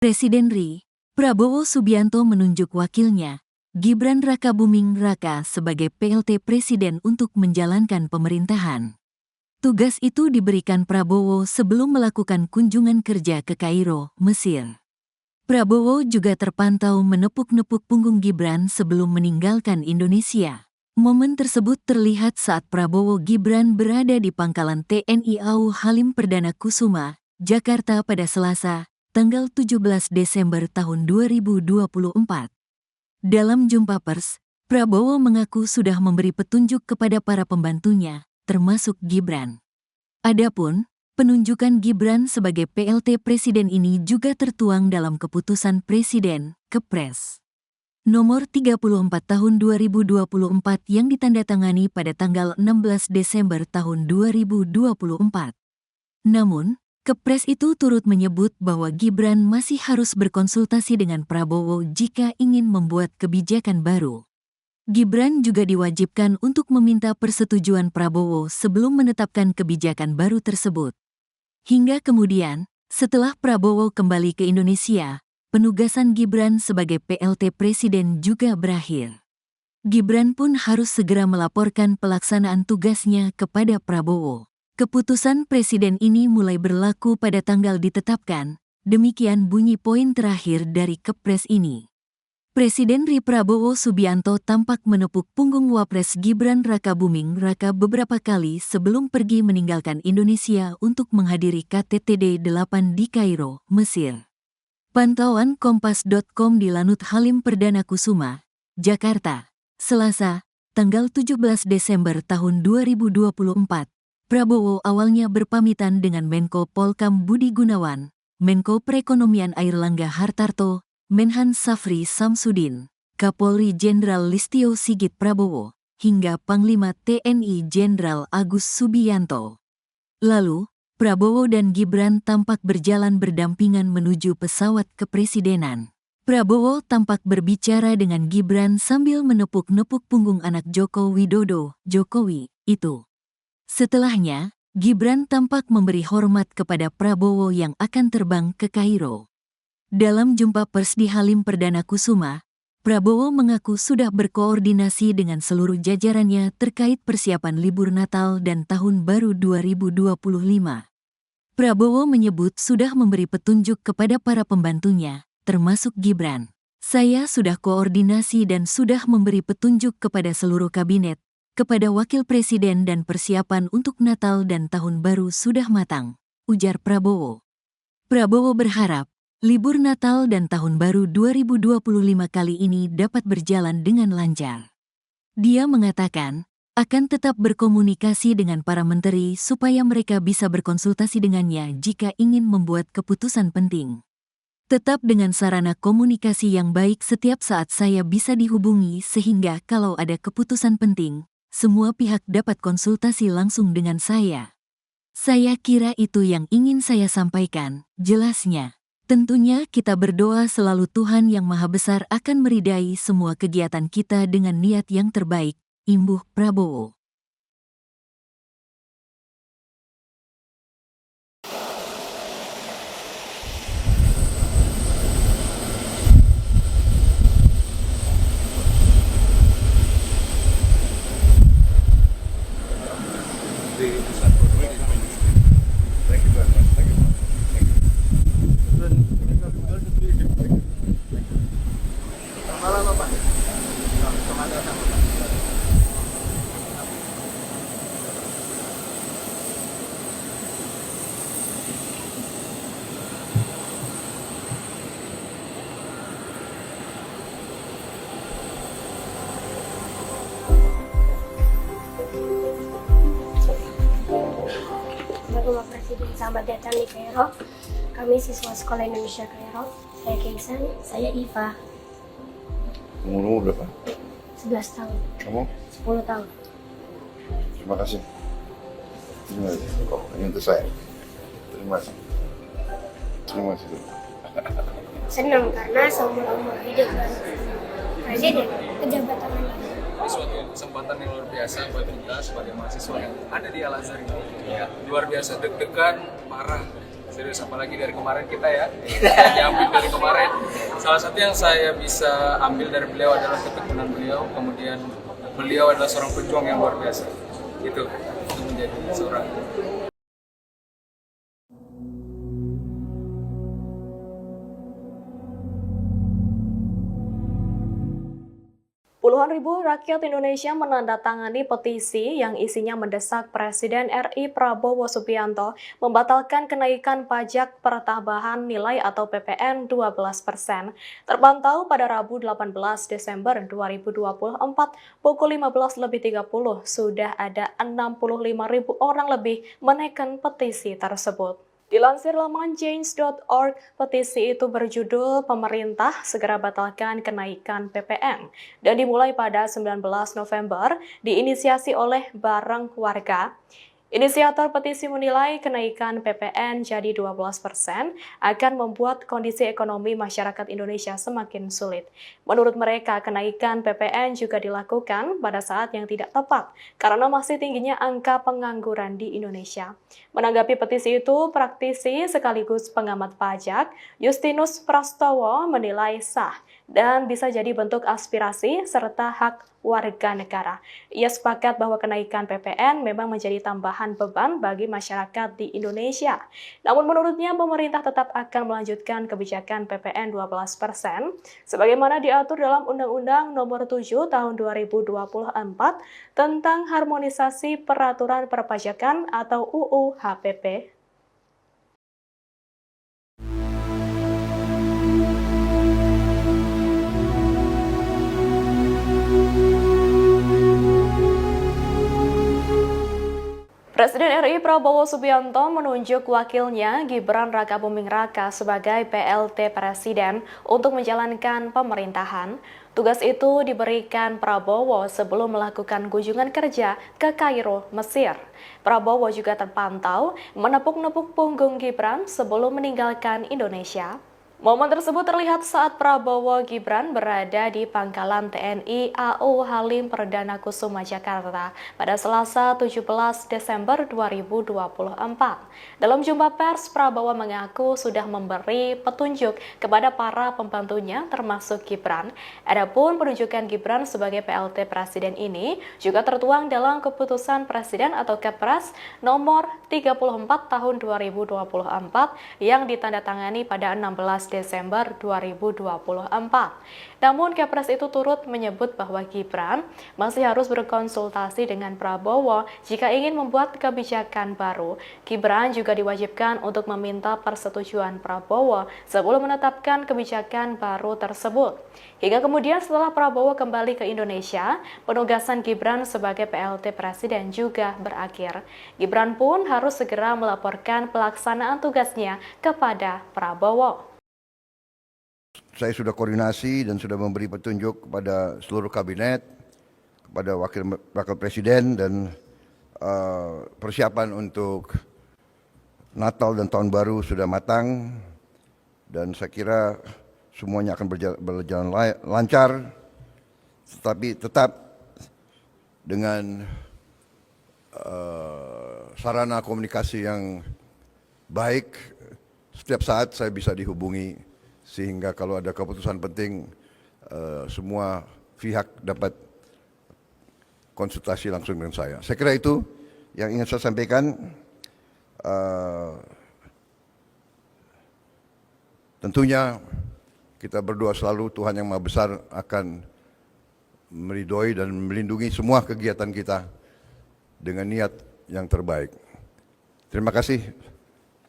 Presiden RI, Prabowo Subianto menunjuk wakilnya, Gibran Rakabuming Raka sebagai PLT Presiden untuk menjalankan pemerintahan. Tugas itu diberikan Prabowo sebelum melakukan kunjungan kerja ke Kairo, Mesir. Prabowo juga terpantau menepuk-nepuk punggung Gibran sebelum meninggalkan Indonesia. Momen tersebut terlihat saat Prabowo Gibran berada di pangkalan TNI AU Halim Perdana Kusuma, Jakarta pada Selasa, tanggal 17 Desember tahun 2024. Dalam jumpa pers, Prabowo mengaku sudah memberi petunjuk kepada para pembantunya, termasuk Gibran. Adapun, penunjukan Gibran sebagai PLT Presiden ini juga tertuang dalam keputusan Presiden, Kepres Nomor 34 Tahun 2024 yang ditandatangani pada tanggal 16 Desember tahun 2024. Namun, Kepres itu turut menyebut bahwa Gibran masih harus berkonsultasi dengan Prabowo jika ingin membuat kebijakan baru. Gibran juga diwajibkan untuk meminta persetujuan Prabowo sebelum menetapkan kebijakan baru tersebut. Hingga kemudian, setelah Prabowo kembali ke Indonesia, penugasan Gibran sebagai PLT Presiden juga berakhir. Gibran pun harus segera melaporkan pelaksanaan tugasnya kepada Prabowo. Keputusan Presiden ini mulai berlaku pada tanggal ditetapkan, demikian bunyi poin terakhir dari Kepres ini. Presiden RI Prabowo Subianto tampak menepuk punggung Wapres Gibran Rakabuming Raka beberapa kali sebelum pergi meninggalkan Indonesia untuk menghadiri KTT D8 di Kairo, Mesir. Pantauan Kompas.com di Lanut Halim Perdana Kusuma, Jakarta, Selasa, tanggal 17 Desember tahun 2024. Prabowo awalnya berpamitan dengan Menko Polkam Budi Gunawan, Menko Perekonomian Airlangga Hartarto, Menhan Safri Samsudin, Kapolri Jenderal Listio Sigit Prabowo, hingga Panglima TNI Jenderal Agus Subianto. Lalu, Prabowo dan Gibran tampak berjalan berdampingan menuju pesawat kepresidenan. Prabowo tampak berbicara dengan Gibran sambil menepuk-nepuk punggung anak Joko Widodo, Jokowi, itu. Setelahnya, Gibran tampak memberi hormat kepada Prabowo yang akan terbang ke Kairo. Dalam jumpa pers di Halim Perdana Kusuma, Prabowo mengaku sudah berkoordinasi dengan seluruh jajarannya terkait persiapan libur Natal dan Tahun Baru 2025. Prabowo menyebut sudah memberi petunjuk kepada para pembantunya, termasuk Gibran. Saya sudah koordinasi dan sudah memberi petunjuk kepada seluruh kabinet, kepada Wakil Presiden dan persiapan untuk Natal dan Tahun Baru sudah matang, ujar Prabowo. Prabowo berharap, libur Natal dan Tahun Baru 2025 kali ini dapat berjalan dengan lancar. Dia mengatakan, akan tetap berkomunikasi dengan para menteri supaya mereka bisa berkonsultasi dengannya jika ingin membuat keputusan penting. Tetap dengan sarana komunikasi yang baik setiap saat saya bisa dihubungi sehingga kalau ada keputusan penting, semua pihak dapat konsultasi langsung dengan saya. Saya kira itu yang ingin saya sampaikan, jelasnya. Tentunya kita berdoa selalu Tuhan Yang Maha Besar akan meridai semua kegiatan kita dengan niat yang terbaik, imbuh Prabowo. Rumah Presiden, selamat datang di Kairo. Kami siswa Sekolah Indonesia Kairo. Saya Keisan, saya Iva. Umur berapa? 11 tahun. Kamu? 10 tahun. Terima kasih. Terima kasih. Oh, ini untuk saya. Terima kasih. Terima kasih. Senang karena seumur-umur hidup dan Presiden pejabat tangan. Suatu kesempatan yang luar biasa buat kita sebagai mahasiswa yang ada di Al Azhar ini. Ya, luar biasa deg-degan, parah. Serius, apalagi dari kemarin kita ya, diambil dari kemarin. Salah satu yang saya bisa ambil dari beliau adalah ketekunan beliau, kemudian beliau adalah seorang pejuang yang luar biasa. Itu menjadi seorang. Puluhan ribu rakyat Indonesia menandatangani petisi yang isinya mendesak Presiden RI Prabowo Subianto membatalkan kenaikan pajak pertambahan nilai atau PPN 12%. Terpantau pada Rabu 18 Desember 2024 pukul 15.30 sudah ada 65.000 orang lebih menaikkan petisi tersebut. Dilansir laman change.org, petisi itu berjudul "Pemerintah Segera Batalkan Kenaikan PPN" dan dimulai pada 19 November, diinisiasi oleh Bareng Warga. Inisiator petisi menilai kenaikan PPN jadi 12% akan membuat kondisi ekonomi masyarakat Indonesia semakin sulit. Menurut mereka, kenaikan PPN juga dilakukan pada saat yang tidak tepat karena masih tingginya angka pengangguran di Indonesia. Menanggapi petisi itu, praktisi sekaligus pengamat pajak Justinus Prastowo menilai sah dan bisa jadi bentuk aspirasi serta hak warga negara. Ia sepakat bahwa kenaikan PPN memang menjadi tambahan beban bagi masyarakat di Indonesia. Namun menurutnya pemerintah tetap akan melanjutkan kebijakan PPN 12% sebagaimana diatur dalam Undang-Undang Nomor 7 Tahun 2024 tentang harmonisasi peraturan perpajakan atau UU HPP. Presiden RI Prabowo Subianto menunjuk wakilnya Gibran Rakabuming Raka sebagai PLT Presiden untuk menjalankan pemerintahan. Tugas itu diberikan Prabowo sebelum melakukan kunjungan kerja ke Kairo, Mesir. Prabowo juga terpantau menepuk-nepuk punggung Gibran sebelum meninggalkan Indonesia. Momen tersebut terlihat saat Prabowo Gibran berada di Pangkalan TNI AU Halim Perdana Kusuma, Jakarta pada Selasa 17 Desember 2024. Dalam jumpa pers, Prabowo mengaku sudah memberi petunjuk kepada para pembantunya termasuk Gibran. Adapun penunjukan Gibran sebagai PLT Presiden ini juga tertuang dalam keputusan Presiden atau Kepres nomor 34 tahun 2024 yang ditandatangani pada 16 Desember 2024. Namun Kepres itu turut menyebut bahwa Gibran masih harus berkonsultasi dengan Prabowo jika ingin membuat kebijakan baru. Gibran juga diwajibkan untuk meminta persetujuan Prabowo sebelum menetapkan kebijakan baru tersebut. Hingga kemudian setelah Prabowo kembali ke Indonesia, penugasan Gibran sebagai PLT Presiden juga berakhir. Gibran pun harus segera melaporkan pelaksanaan tugasnya kepada Prabowo. Saya sudah koordinasi dan sudah memberi petunjuk kepada seluruh kabinet, kepada wakil presiden, dan persiapan untuk Natal dan Tahun Baru sudah matang, dan saya kira semuanya akan berjalan lancar, tetapi tetap dengan sarana komunikasi yang baik. Setiap saat saya bisa dihubungi, sehingga kalau ada keputusan penting, semua pihak dapat konsultasi langsung dengan saya. Saya kira itu yang ingin saya sampaikan. Tentunya kita berdoa selalu Tuhan Yang Maha Besar akan meridhoi dan melindungi semua kegiatan kita dengan niat yang terbaik. Terima kasih.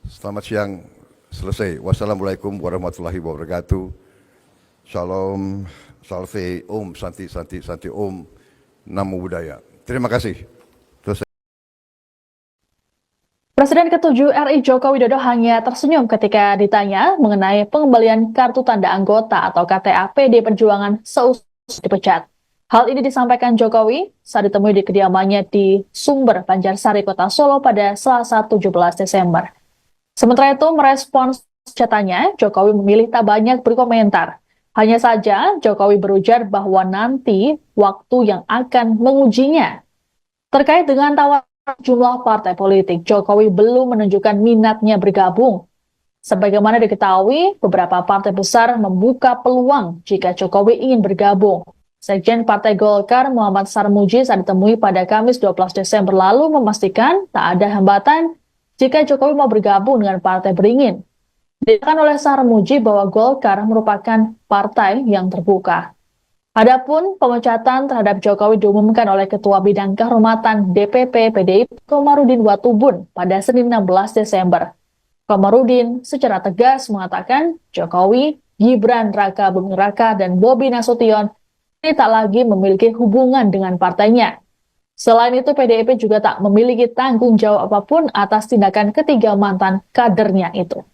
Selamat siang. Selesai. Wassalamualaikum warahmatullahi wabarakatuh. Shalom, salve, om, santi, santi, santi, om, namo buddhaya. Terima kasih. Selesai. Presiden ke-7 RI Joko Widodo hanya tersenyum ketika ditanya mengenai pengembalian kartu tanda anggota atau KTA PD Perjuangan seusai dipecat. Hal ini disampaikan Jokowi saat ditemui di kediamannya di Sumber, Banjarsari, Kota Solo pada Selasa 17 Desember. Sementara itu, merespons catatnya, Jokowi memilih tak banyak berkomentar. Hanya saja, Jokowi berujar bahwa nanti waktu yang akan mengujinya. Terkait dengan tawaran jumlah partai politik, Jokowi belum menunjukkan minatnya bergabung. Sebagaimana diketahui, beberapa partai besar membuka peluang jika Jokowi ingin bergabung. Sekjen Partai Golkar Muhammad Sarmuji saat ditemui pada Kamis 12 Desember lalu memastikan tak ada hambatan jika Jokowi mau bergabung dengan Partai Beringin. Dikatakan oleh Sarmuji bahwa Golkar merupakan partai yang terbuka. Adapun pemecatan terhadap Jokowi diumumkan oleh Ketua Bidang Kehormatan DPP PDIP Komarudin Watubun pada Senin 16 Desember. Komarudin secara tegas mengatakan Jokowi, Gibran Raka Buming Raka, dan Bobi Nasution ini tak lagi memiliki hubungan dengan partainya. Selain itu, PDIP juga tak memiliki tanggung jawab apapun atas tindakan ketiga mantan kadernya itu.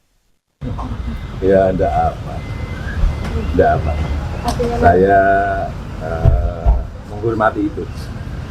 Ya, enggak apa. Saya menghormati itu.